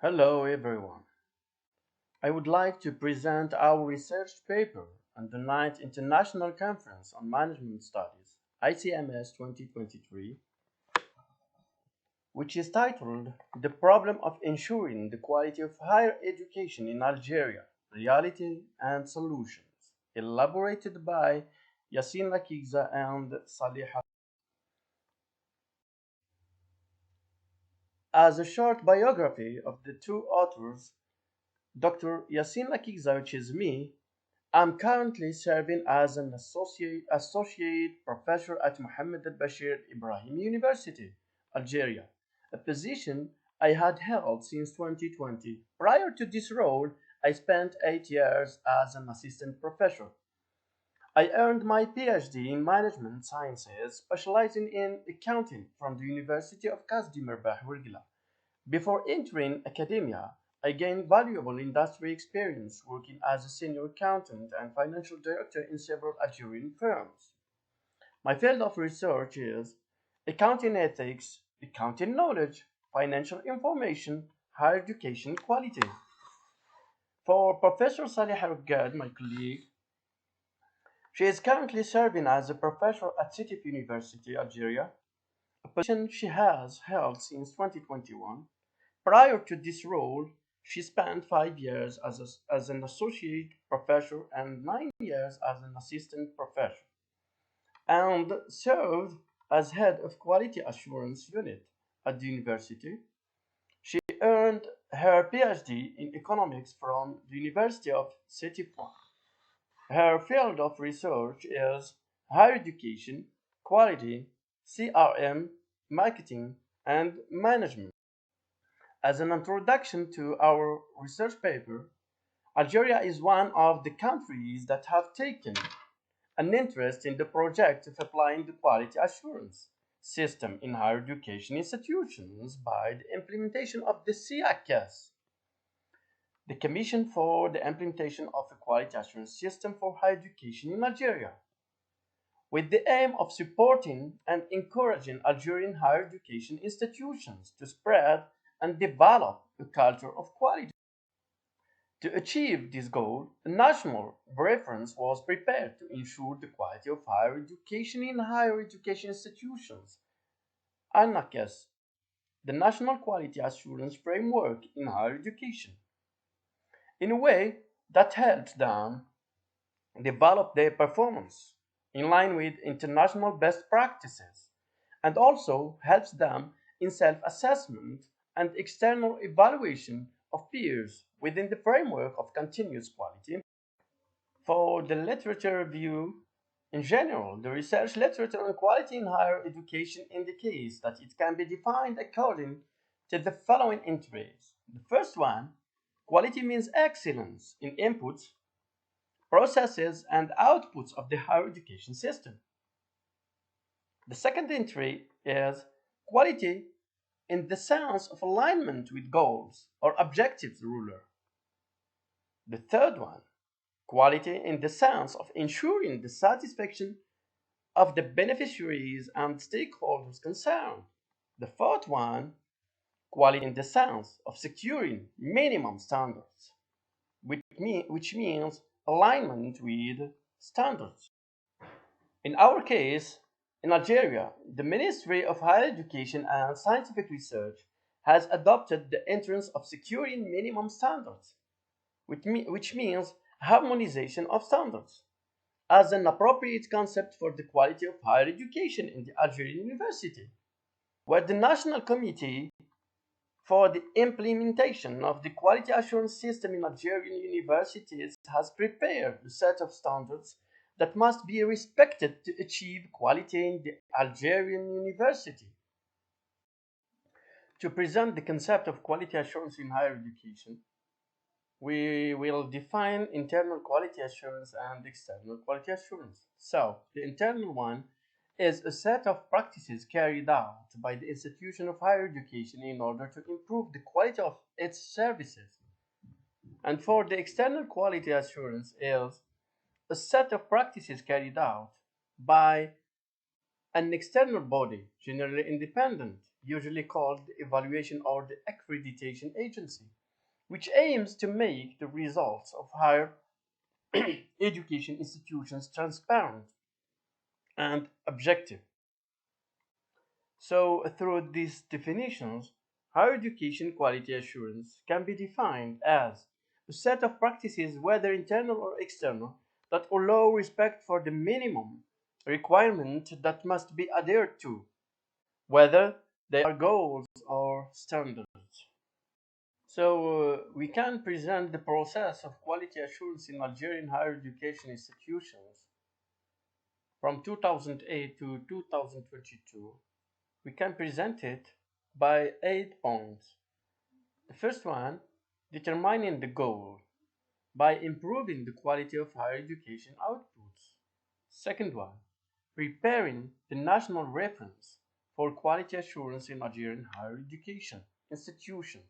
Hello everyone. I would like to present our research paper on the ninth International Conference on Management Studies, ICMS 2023, which is titled The Problem of Ensuring the Quality of Higher Education in Algeria, Reality and Solutions, elaborated by Yacine LAKIKZA and Saliha. As a short biography of the two authors, Dr. Yacine LAKIKZA, which is me, I'm currently serving as an associate professor at Mohammed Al Bashir Ibrahim University, Algeria, a position I had held since 2020. Prior to this role, I spent 8 years as an assistant professor. I earned my PhD in management sciences, specializing in accounting from the University of Kasdi Merbah. Before entering academia, I gained valuable industry experience working as a senior accountant and financial director in several Algerian firms. My field of research is accounting ethics, accounting knowledge, financial information, higher education quality. For Professor Saliha REGGAD, my colleague, she is currently serving as a professor at City University, Algeria, a position she has held since 2021. Prior to this role, she spent 5 years as an associate professor and 9 years as an assistant professor, and served as head of quality assurance unit at the university. She earned her PhD in economics from the University of City. Her field of research is higher education, quality, CRM, marketing, and management. As an introduction to our research paper, Algeria is one of the countries that have taken an interest in the project of applying the quality assurance system in higher education institutions by the implementation of the CICS, the Commission for the Implementation of a Quality Assurance System for Higher Education in Algeria, with the aim of supporting and encouraging Algerian higher education institutions to spread and develop a culture of quality. To achieve this goal, a national reference was prepared to ensure the quality of higher education in higher education institutions, ANAQES, the National Quality Assurance Framework in Higher Education, in a way that helps them develop their performance in line with international best practices and also helps them in self-assessment and external evaluation of peers within the framework of continuous quality. For the literature review, in general, the research literature on quality in higher education indicates that it can be defined according to the following entries. The first one, quality means excellence in inputs, processes, and outputs of the higher education system. The second entry is quality in the sense of alignment with goals or objectives ruler. The third one, quality in the sense of ensuring the satisfaction of the beneficiaries and stakeholders concerned. The fourth one, quality in the sense of securing minimum standards, which means alignment with standards. In our case, in Algeria, the Ministry of Higher Education and Scientific Research has adopted the entrance of securing minimum standards, which means harmonization of standards, as an appropriate concept for the quality of higher education in the Algerian University, where the National Committee for the implementation of the quality assurance system in Algerian universities has prepared a set of standards that must be respected to achieve quality in the Algerian university. To present the concept of quality assurance in higher education, we will define internal quality assurance and external quality assurance. So, the internal one is a set of practices carried out by the institution of higher education in order to improve the quality of its services. And for the external quality assurance is a set of practices carried out by an external body, generally independent, usually called the evaluation or the accreditation agency, which aims to make the results of higher education institutions transparent and objective. So, through these definitions, higher education quality assurance can be defined as a set of practices, whether internal or external, that allow respect for the minimum requirement that must be adhered to, whether they are goals or standards. So, we can present the process of quality assurance in Algerian higher education institutions from 2008 to 2022. We can present it by 8 points. The first one, determining the goal by improving the quality of higher education outputs. Second one, preparing the national reference for quality assurance in Algerian higher education institutions.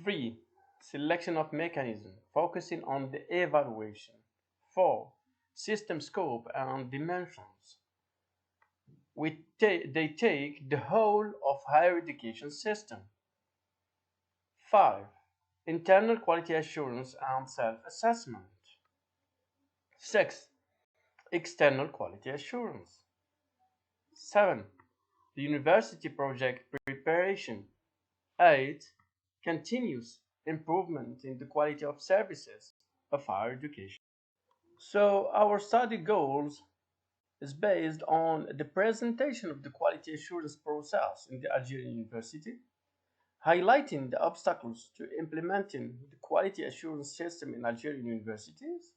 3. Selection of mechanism, focusing on the evaluation. 4. System scope and dimensions. They take the whole of higher education system. 5. Internal quality assurance and self-assessment. 6. External quality assurance. 7. The university project preparation. 8. Continuous improvement in the quality of services of higher education. So our study goals is based on the presentation of the quality assurance process in the Algerian University, highlighting the obstacles to implementing the quality assurance system in Algerian universities,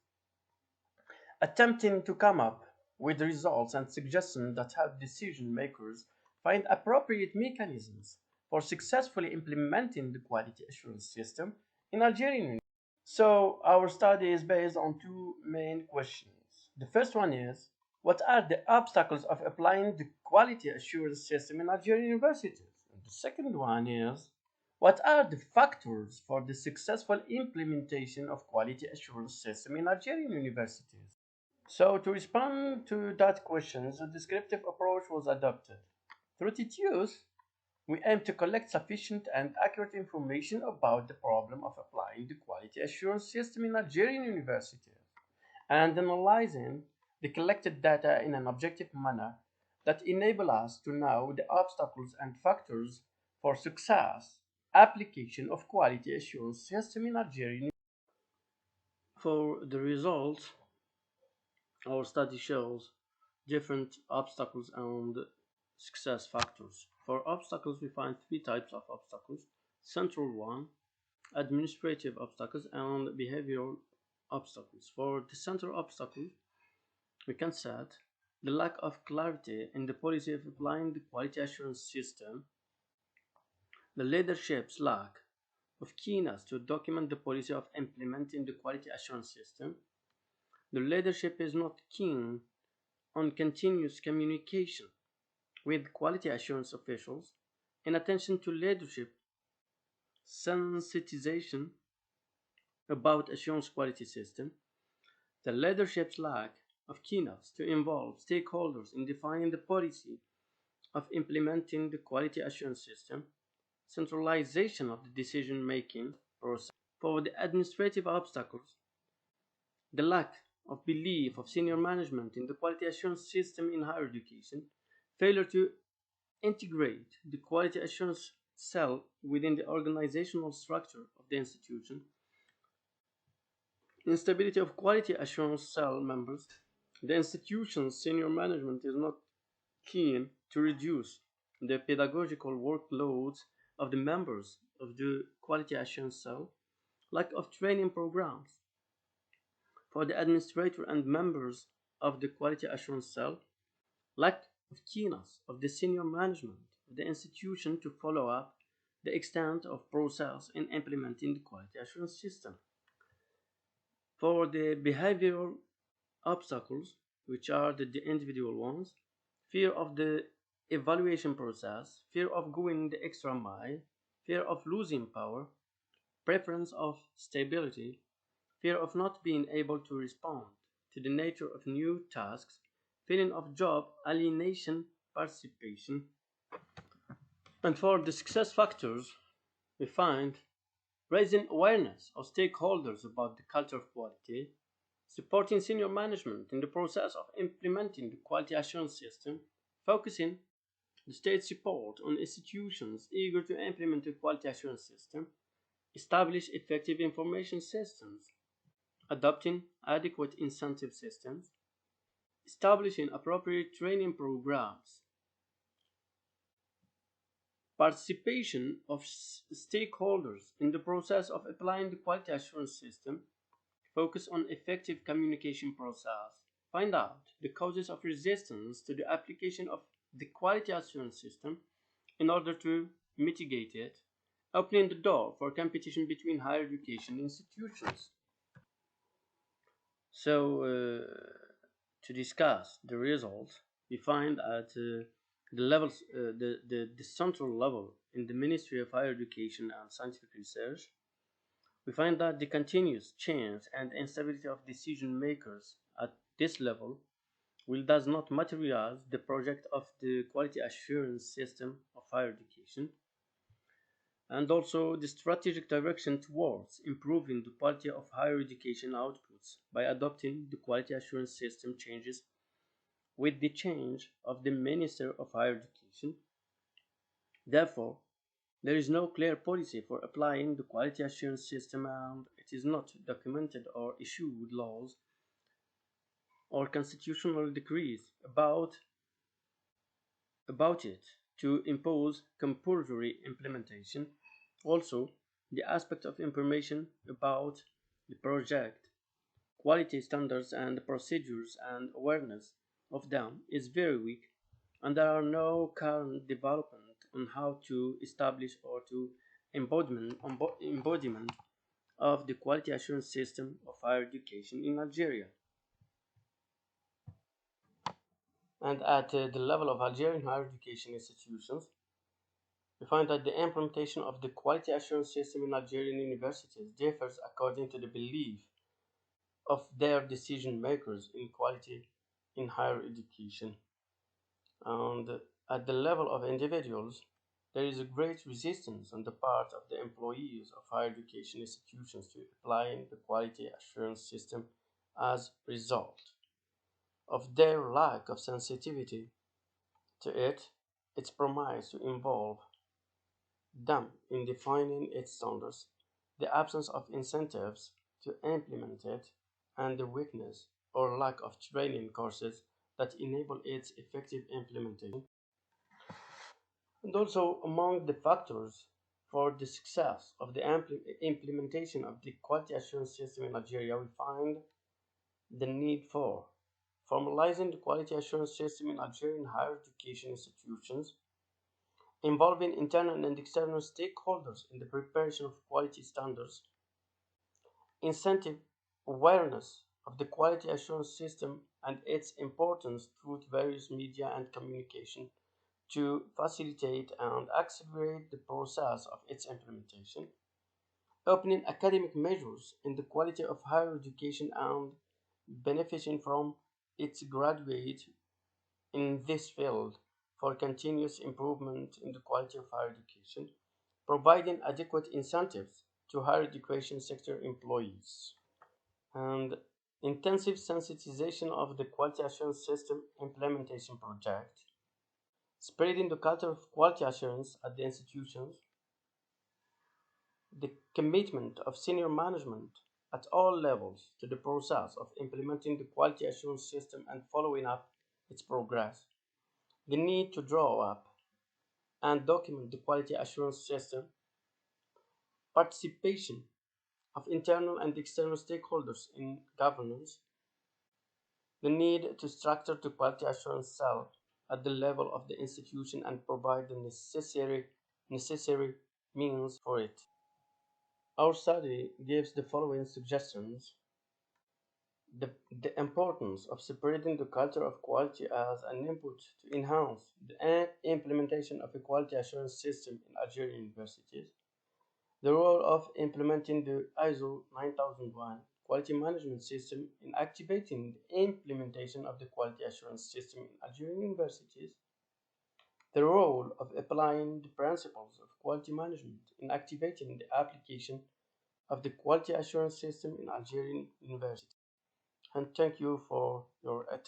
attempting to come up with results and suggestions that help decision makers find appropriate mechanisms for successfully implementing the quality assurance system in Algerian universities. So, our study is based on two main questions. The first one is, what are the obstacles of applying the quality assurance system in Algerian universities? And the second one is, what are the factors for the successful implementation of quality assurance system in Algerian universities? So, to respond to that question, a descriptive approach was adopted. Through its use, we aim to collect sufficient and accurate information about the problem of applying the quality assurance system in Algerian universities and analyzing the collected data in an objective manner that enable us to know the obstacles and factors for success application of quality assurance system in Algerian. For the results, our study shows different obstacles and success factors. For obstacles, we find three types of obstacles: central one, administrative obstacles, and behavioral obstacles. For the central obstacle, we can set the lack of clarity in the policy of applying the quality assurance system, the leadership's lack of keenness to document the policy of implementing the quality assurance system. The leadership is not keen on continuous communication with quality assurance officials, in attention to leadership sensitization about assurance quality system, the leadership's lack of keenness to involve stakeholders in defining the policy of implementing the quality assurance system, centralization of the decision-making process. For the administrative obstacles, the lack of belief of senior management in the quality assurance system in higher education, failure to integrate the quality assurance cell within the organizational structure of the institution, instability of quality assurance cell members. The institution's senior management is not keen to reduce the pedagogical workloads of the members of the quality assurance cell, lack of training programs for the administrator and members of the quality assurance cell, lack of keenness of the senior management of the institution to follow up the extent of process in implementing the quality assurance system. For the behavioral obstacles, which are the individual ones, fear of the evaluation process, fear of going the extra mile, fear of losing power, preference of stability, fear of not being able to respond to the nature of new tasks, feeling of job alienation, participation, And for the success factors, we find raising awareness of stakeholders about the culture of quality, supporting senior management in the process of implementing the quality assurance system, focusing the state support on institutions eager to implement the quality assurance system, establish effective information systems, adopting adequate incentive systems, establishing appropriate training programs, participation of stakeholders in the process of applying the quality assurance system, focus on effective communication process, find out the causes of resistance to the application of the quality assurance system in order to mitigate it, opening the door for competition between higher education institutions. So, to discuss the results, we find at the levels, the central level in the Ministry of Higher Education and Scientific Research, we find that the continuous change and instability of decision makers at this level will does not materialize the project of the quality assurance system of higher education, and also the strategic direction towards improving the quality of higher education outputs by adopting the quality assurance system changes with the change of the Minister of Higher Education. Therefore, there is no clear policy for applying the quality assurance system, and it is not documented or issued laws or constitutional decrees about it to impose compulsory implementation. Also, the aspect of information about the project, quality standards and procedures and awareness of them is very weak, and there are no current development on how to establish or to embodiment of the quality assurance system of higher education in Algeria. And at the level of Algerian higher education institutions, we find that the implementation of the quality assurance system in Algerian universities differs according to the belief of their decision makers in quality in higher education. And at the level of individuals, there is a great resistance on the part of the employees of higher education institutions to applying the quality assurance system as a result of their lack of sensitivity to it, its promise to involve them in defining its standards, the absence of incentives to implement it, and the weakness or lack of training courses that enable its effective implementation. And also, among the factors for the success of the implementation of the quality assurance system in Algeria, we find the need for formalizing the quality assurance system in Algerian higher education institutions, involving internal and external stakeholders in the preparation of quality standards, incentive awareness of the quality assurance system and its importance through various media and communication to facilitate and accelerate the process of its implementation, opening academic measures in the quality of higher education and benefiting from its graduates in this field for continuous improvement in the quality of higher education, providing adequate incentives to higher education sector employees, and intensive sensitization of the quality assurance system implementation project, spreading the culture of quality assurance at the institutions, the commitment of senior management at all levels to the process of implementing the quality assurance system and following up its progress, the need to draw up and document the quality assurance system, participation of internal and external stakeholders in governance, the need to structure the quality assurance cell at the level of the institution and provide the necessary means for it. Our study gives the following suggestions: the importance of separating the culture of quality as an input to enhance the implementation of a quality assurance system in Algerian universities, the role of implementing the ISO 9001 quality management system in activating the implementation of the quality assurance system in Algerian universities, the role of applying the principles of quality management in activating the application of the quality assurance system in Algerian university. And thank you for your attention.